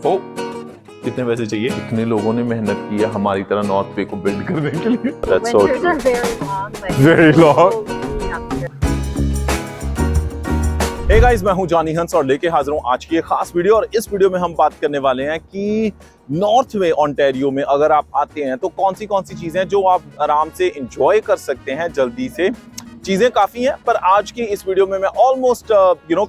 ओ, कितने पैसे चाहिए? कितने लोगों ने मेहनत की है हमारी तरह नॉर्थ पे को बिल्ड करने के लिए? That's so Winters true. are very long. Like, Very long. we have to- hey guys, मैं हूं जॉनी हंस और लेके हाजिर हूं आज की एक खास वीडियो। और इस वीडियो में हम बात करने वाले हैं कि नॉर्थ वे ओंटारियो में अगर आप आते हैं तो कौन सी चीजें जो आप आराम से एंजॉय कर सकते हैं जल्दी से। चीजें काफी हैं, पर आज की इस वीडियो में मैं ऑलमोस्ट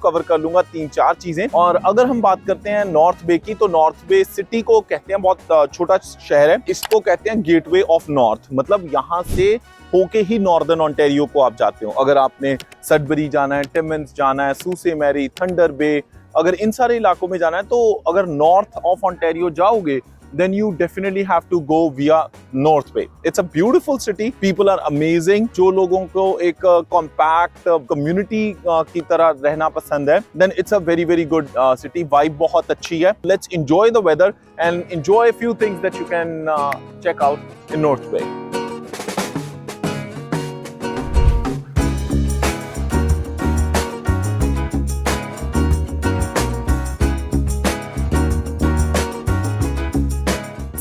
कवर कर लूंगा 3-4 चीजें। और अगर हम बात करते हैं नॉर्थ बे की, तो नॉर्थ बे सिटी को कहते हैं, बहुत छोटा शहर है, इसको कहते हैं गेटवे ऑफ नॉर्थ। मतलब यहाँ से होके ही नॉर्दर्न ओंटारियो को आप जाते हो। अगर आपने सडबरी जाना है, टिमन्स जाना है, सूसे मैरी, थंडर बे, अगर इन सारे इलाकों में जाना है, तो अगर नॉर्थ ऑफ ओंटारियो जाओगे then you definitely have to go via North Bay. It's a beautiful city. People are amazing. जो लोगों को एक compact community की तरह रहना पसंद है, then it's a very good city. Vibe बहुत अच्छी है. Let's enjoy the weather and enjoy a few things that you can check out in North Bay.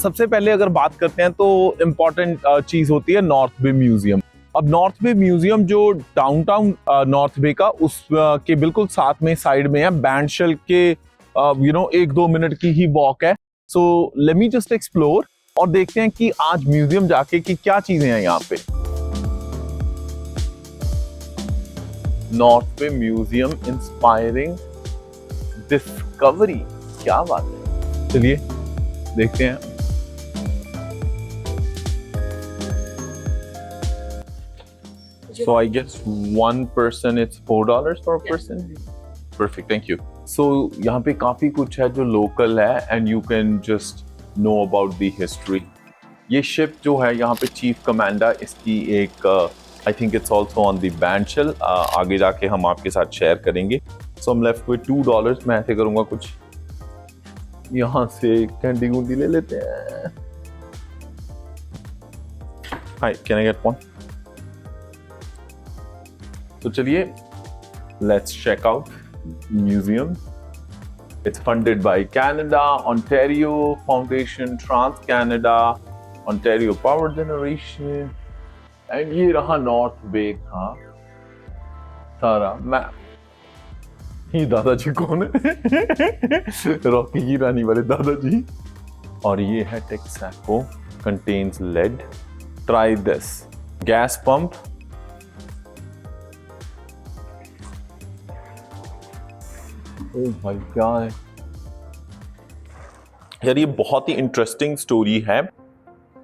सबसे पहले अगर बात करते हैं तो इम्पोर्टेंट चीज होती है नॉर्थ बे म्यूजियम। अब नॉर्थ बे म्यूजियम जो डाउनटाउन नॉर्थ बे का उस के बिल्कुल साथ में साइड में है, बैंडशेल के 1-2 मिनट की ही वॉक है। So let me just explore और देखते हैं कि आज म्यूजियम जाके कि क्या चीजें हैं यहाँ पे। नॉर्थ बे म्यूजियम इंस्पायरिंग डिस्कवरी, क्या बात है। चलिए देखते हैं। So I guess one person it's $4 per person. Perfect, thank you. So यहाँ पे काफी कुछ है जो लोकल है and you can just know about the history. ये शिप जो है यहाँ पे चीफ कमांडर, इसकी एक I think it's also on the bandshell. आगे जाके हम आपके साथ शेयर करेंगे। So I'm left with $2. मैं ऐसे करूँगा, कुछ यहाँ से कैंडी गुंडी ले लेते हैं। Hi, can I get one? तो चलिए, let's check out museum. It's funded by Canada, Ontario Foundation, Trans-Canada, Ontario Power Generation, and ये रहा नॉर्थ बे का सारा मैप। ये दादाजी कौन है? रॉकी की रानी वाले दादाजी। और ये है Texaco, contains lead. Try this. Gas pump. ओह भाई, क्या है यार, ये बहुत ही इंटरेस्टिंग स्टोरी है।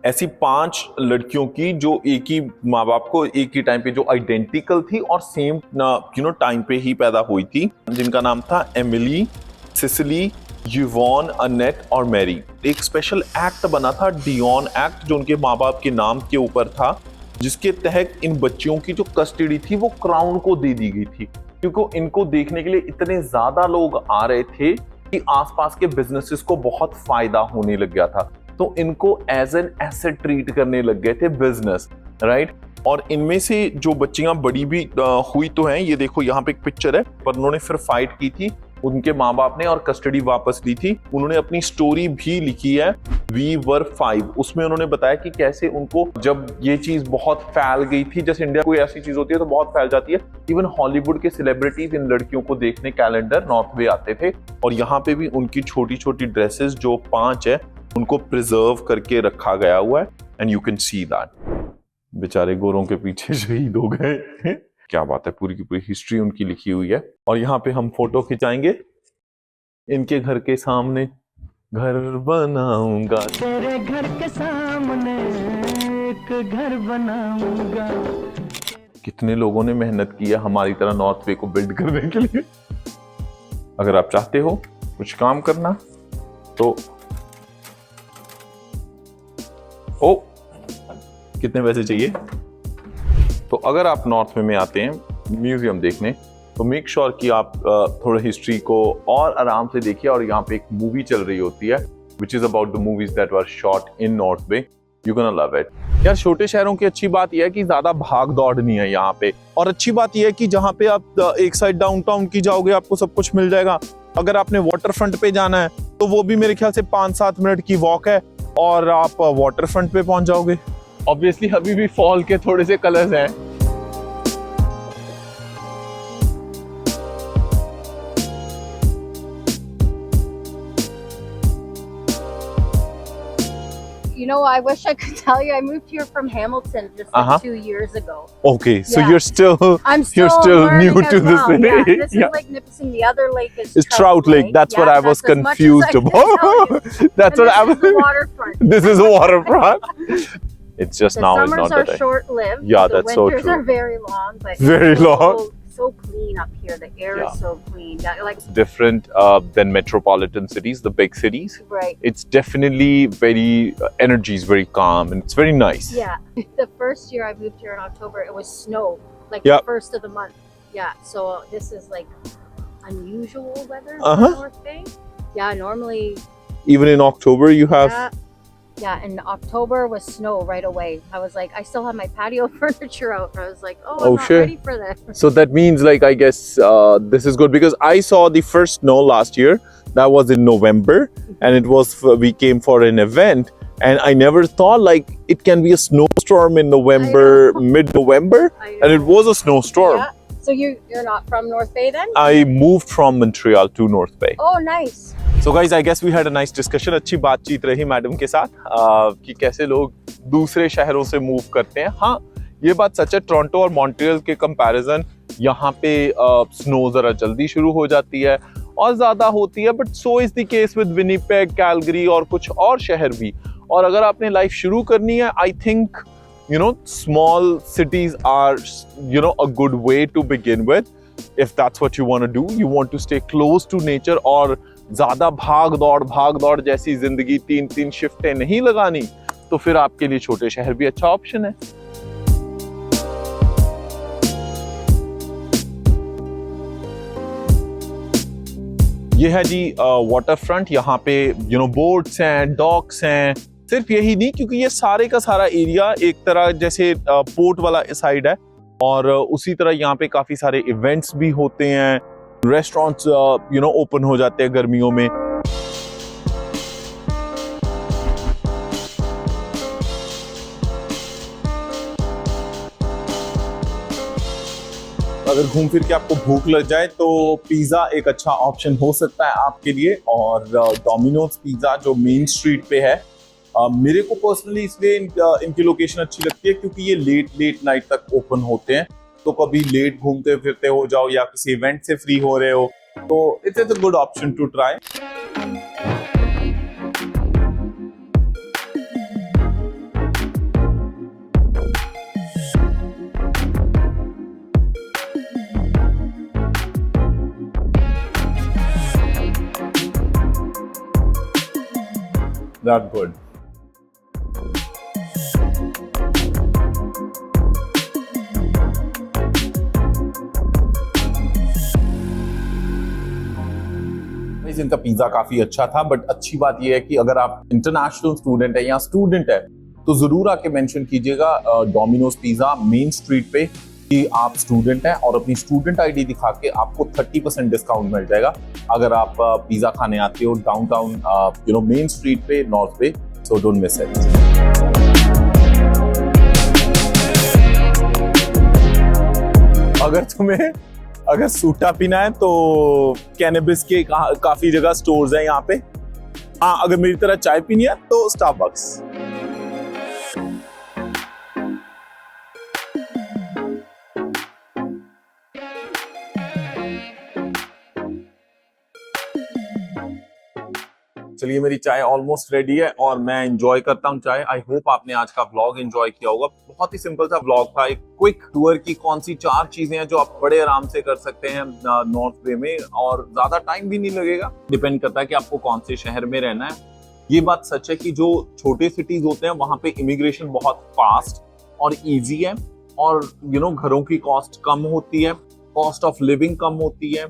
ऐसी 5 लड़कियों की जो एक ही माँ बाप को एक ही टाइम पे जो आइडेंटिकल थी और सेम टाइम पे ही पैदा हुई थी, जिनका नाम था एमिली, सिसिली, यूवॉन, अनेट और मैरी। एक स्पेशल एक्ट बना था, डियॉन एक्ट, जो उनके माँ बाप के नाम के ऊपर था, जिसके तहत इन बच्चियों की जो कस्टडी थी वो क्राउन को दे दी गई थी, क्योंकि इनको देखने के लिए इतने ज्यादा लोग आ रहे थे कि आसपास के बिजनेसेस को बहुत फायदा होने लग गया था। तो इनको एज एन एसेट ट्रीट करने लग गए थे बिजनेस, राइट। और इनमें से जो बच्चियां बड़ी भी हुई तो हैं, ये देखो यहाँ पे एक पिक्चर है, पर उन्होंने फिर फाइट की थी उनके माँ बाप ने और कस्टडी वापस ली थी। उन्होंने अपनी स्टोरी भी लिखी है, वी वर 5। उसमें उन्होंने बताया कि कैसे उनको, जब ये चीज बहुत फैल गई थी, जैसे इंडिया कोई ऐसी चीज होती है तो बहुत फैल जाती है, इवन हॉलीवुड के सेलिब्रिटीज इन लड़कियों को देखने कैलेंडर नॉर्थ वे आते थे। और यहाँ पे भी उनकी छोटी छोटी ड्रेसेस जो 5 है उनको प्रिजर्व करके रखा गया हुआ है, and you can see that. बेचारे गोरों के पीछे शहीद हो गए। क्या बात है, पूरी की पूरी हिस्ट्री उनकी लिखी हुई है। और यहाँ पे हम फोटो खिंचाएंगे इनके घर के सामने। घर बनाऊंगा तेरे घर के सामने एक घर बनाऊंगा। कितने लोगों ने मेहनत की है हमारी तरह नॉर्थ वे को बिल्ड करने के लिए। अगर आप चाहते हो कुछ काम करना तो ओ, कितने पैसे चाहिए? तो अगर आप नॉर्थ वे में आते हैं म्यूजियम देखने, तो मेक श्योर कि आप थोड़ा हिस्ट्री को और आराम से देखिए। और यहाँ पे एक मूवी चल रही होती है which is about the movies that were shot in North Bay. You gonna love it. यार, छोटे शहरों की अच्छी बात यह है कि ज्यादा भाग दौड़ नहीं है यहाँ पे। और अच्छी बात यह है कि जहाँ पे आप एक साइड डाउनटाउन की जाओगे आपको सब कुछ मिल जाएगा, अगर आपने वाटर फ्रंट पे जाना है तो वो भी मेरे ख्याल से 5-7 मिनट की वॉक है और आप वाटर फ्रंट पे पहुंच जाओगे। ऑब्वियसली अभी भी फॉल के थोड़े से कलर्स हैं। You know, I wish I could tell you. I moved here from Hamilton just like 2 years ago. Okay, so Yeah. you're still I'm still new learning to as this well. city. Yeah, this Yeah. is like Nipissing. The other lake is It's Trout Lake. That's what I was that's as much as confused I can about. tell you. That's And what I this is the was. waterfront. This is a waterfront. It's just The now is summers not are the time. short-lived. Yeah, the that's so winters true. are very long, but Very it's long. So clean up here. The air Yeah. is so clean. Yeah, like Different than metropolitan cities, the big cities. right. It's definitely very energy is very calm and it's very nice. Yeah. The first year I moved here in October, it was snow, like Yep. the first of the month. Yeah. So this is like unusual weather Uh-huh. for North Bay. Yeah. Normally, Even in October, you have. yeah. In October was snow right away. I was like, I still have my patio furniture out. I was like, oh, I'm Oh, not shit. ready for this. So that means, like, I guess this is good because I saw the first snow last year. That was in November, and it was we came for an event, and I never thought like it can be a snowstorm in November, mid-November, I and it know. was a snowstorm. Yeah. So you're not from North Bay then? I moved from Montreal to North Bay. Oh, nice. So guys, I guess we had a nice discussion. अच्छी बातचीत रही madam के साथ कि कैसे लोग दूसरे शहरों से मूव करते हैं। हाँ, ये बात सच है, टोरंटो और मॉन्ट्रियल के कंपैरिजन यहाँ पे स्नो जरा जल्दी शुरू हो जाती है और ज्यादा होती है, but so is the case with Winnipeg, Calgary और कुछ और शहर भी। और अगर आपने लाइफ शुरू करनी है, I think small cities are a good way to begin with if that's what you want to do. You want to stay close to nature और ज्यादा भाग दौड़ जैसी जिंदगी 3-3 शिफ्टें नहीं लगानी, तो फिर आपके लिए छोटे शहर भी अच्छा ऑप्शन है। ये है जी वाटर फ्रंट। यहाँ पे बोट्स हैं, डॉक्स हैं। सिर्फ यही नहीं, क्योंकि ये सारे का सारा एरिया एक तरह जैसे पोर्ट वाला साइड है और उसी तरह यहाँ पे काफी सारे इवेंट्स भी होते हैं, रेस्टोरेंट्स ओपन हो जाते हैं गर्मियों में। अगर घूम फिर के आपको भूख लग जाए तो पिज्जा एक अच्छा ऑप्शन हो सकता है आपके लिए। और डोमिनोज पिज्जा जो मेन स्ट्रीट पे है, मेरे को पर्सनली इसलिए इनकी लोकेशन अच्छी लगती है क्योंकि ये लेट नाइट तक ओपन होते हैं। तो कभी लेट घूमते फिरते हो जाओ या किसी इवेंट से फ्री हो रहे हो, तो it's a good option to try. That's good. इनका पिज्जा काफी अच्छा था, बट अच्छी बात यह है कि अगर आप इंटरनेशनल स्टूडेंट है या स्टूडेंट है तो जरूर आके मेंशन कीजिएगा डोमिनोज पिज्जा मेन स्ट्रीट पे कि आप स्टूडेंट हैं, और अपनी स्टूडेंट आईडी दिखा के आपको 30% डिस्काउंट मिल जाएगा अगर आप पिज्जा खाने आते हो डाउनटाउन मेन स्ट्रीट पे नॉर्थ पे। So don't miss it. अगर सूटा पीना है तो कैनबिस के काफी जगह स्टोर्स हैं यहाँ पे। हाँ, अगर मेरी तरह चाय पीनी है तो स्टारबक्स। चलिए, मेरी चाय ऑलमोस्ट रेडी है और मैं एंजॉय करता हूँ चाय। आई होप आपने आज का व्लॉग एंजॉय किया होगा। बहुत ही सिंपल सा व्लॉग था, एक क्विक टूर की कौन सी 4 चीजें हैं जो आप बड़े आराम से कर सकते हैं नॉर्थ बे में, और ज्यादा टाइम भी नहीं लगेगा। डिपेंड करता है कि आपको कौन से शहर में रहना है। ये बात सच है कि जो छोटे सिटीज होते हैं वहां पे इमिग्रेशन बहुत फास्ट और ईजी है, और घरों की कॉस्ट कम होती है, कॉस्ट ऑफ लिविंग कम होती है,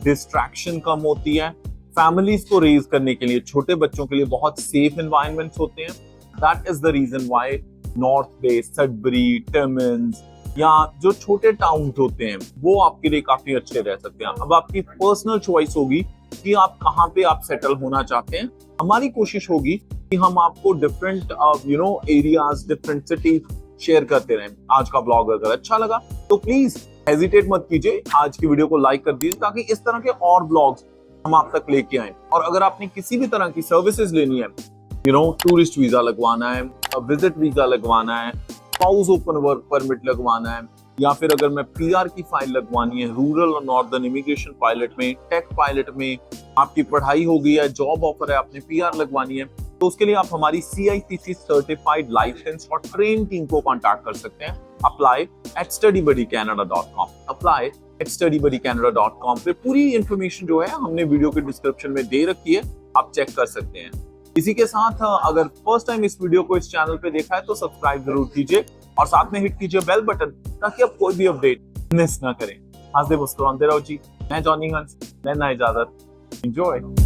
डिस्ट्रैक्शन कम होती है। फैमिलीज को रेज करने के लिए, छोटे बच्चों के लिए बहुत सेफ एनवायरनमेंट्स होते हैं। That is the reason why North Bay, Sudbury, Timmins या जो छोटे टाउन्स होते हैं वो आपके लिए काफी अच्छे रह सकते हैं। अब आपकी पर्सनल चॉइस होगी कि आप कहाँ पे आप सेटल होना चाहते हैं। हमारी कोशिश होगी कि हम आपको different areas, different city share करते रहें। आज का ब्लॉग अगर अच्छा लगा तो प्लीज हेजिटेट मत कीजिए, आज की वीडियो को लाइक कर दीजिए ताकि इस तरह के और ब्लॉग्स हम आप तक लेके आए। और अगर आपने किसी भी तरह की सर्विसेज लेनी है, टूरिस्ट वीजा लगवाना है, विजिट वीजा लगवाना है, स्पाउस ओपन वर्क परमिट लगवाना है, या फिर अगर मैं पीआर की फाइल लगवानी है, रूरल और नॉर्दर्न इमिग्रेशन पायलट में, टेक पायलट में, आपकी पढ़ाई हो गई है, जॉब ऑफर है, आपने पीआर लगवानी है, तो उसके लिए आप हमारी CICC सर्टिफाइड लाइसेंस और ट्रेन टीम को कांटेक्ट कर सकते हैं। Apply eight studybuddycanada.com, apply eight studybuddycanada.com पे पूरी इंफॉर्मेशन जो है हमने वीडियो के डिस्क्रिप्शन में दे रखी है, आप चेक कर सकते हैं। इसी के साथ अगर फर्स्ट टाइम इस वीडियो को इस चैनल पे देखा है तो सब्सक्राइब जरूर कीजिए और साथ में हिट कीजिए बेल बटन ताकि आप कोई भी अपडेट मिस ना करें। हंसते मुस्कुराते रहो जी। मैं जॉनी हंस, लेना इजाजत, एंजॉय।